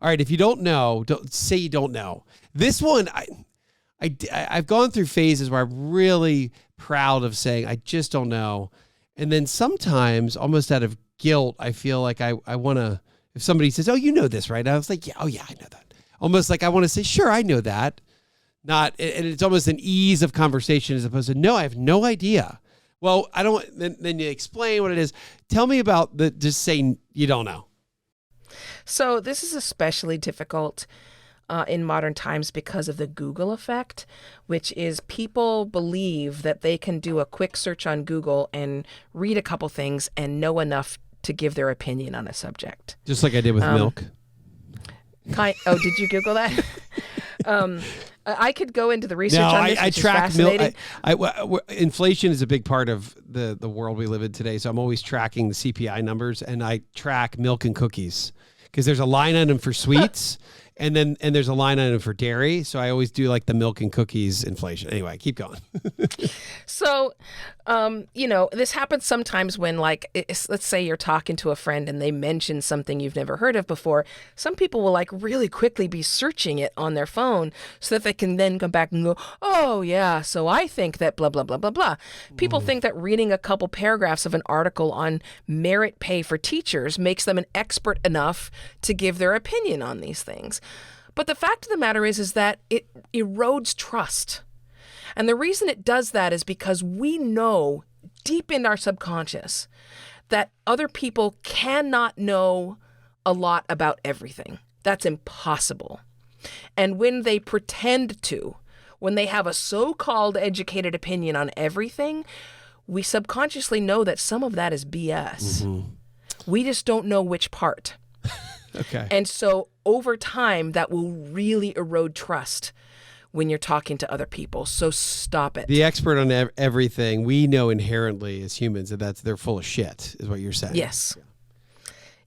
All right, if you don't know, don't say you don't know. This one, I've gone through phases where I'm really proud of saying I just don't know. And then sometimes, almost out of guilt, I feel like I want to, if somebody says, oh, you know this, right? I was like, yeah, oh, yeah, I know that. Almost like I want to say, sure, I know that. And it's almost an ease of conversation as opposed to, no, I have no idea. Well, I don't, then you explain what it is. Tell me about just saying you don't know. So this is especially difficult in modern times because of the Google effect, which is people believe that they can do a quick search on Google and read a couple things and know enough to give their opinion on a subject. Just like I did with milk. Did you Google that? I could go into the research on this, which is fascinating. Inflation is a big part of the world we live in today, so I'm always tracking the CPI numbers, and I track milk and cookies because there's a line item for sweets, and there's a line item for dairy. So I always do like the milk and cookies inflation. Anyway, keep going. So, this happens sometimes when, let's say you're talking to a friend and they mention something you've never heard of before. Some people will really quickly be searching it on their phone so that they can then come back and go, oh yeah, so I think that blah, blah, blah, blah, blah. People think that reading a couple paragraphs of an article on merit pay for teachers makes them an expert enough to give their opinion on these things. But the fact of the matter is that it erodes trust. And the reason it does that is because we know deep in our subconscious that other people cannot know a lot about everything. That's impossible. And when they pretend to, when they have a so-called educated opinion on everything, we subconsciously know that some of that is BS. Mm-hmm. We just don't know which part. Okay. And so over time, that will really erode trust when you're talking to other people. So stop it. The expert on everything, we know inherently as humans that they're full of shit, is what you're saying. Yes. Yeah.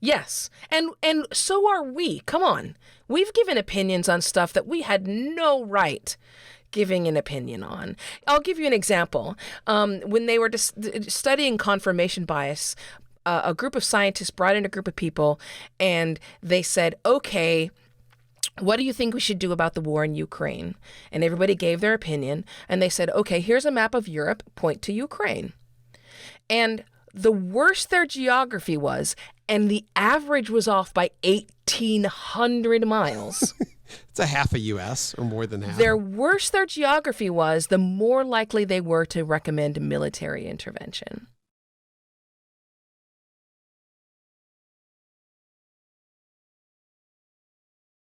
Yes. And so are we. Come on. We've given opinions on stuff that we had no right giving an opinion on. I'll give you an example. When they were studying confirmation bias, a group of scientists brought in a group of people and they said, okay, what do you think we should do about the war in Ukraine? And everybody gave their opinion. And they said, okay, here's a map of Europe, point to Ukraine. And the worse their geography was, and the average was off by 1,800 miles. It's a half a U.S. or more than half. The worse their geography was, the more likely they were to recommend military intervention.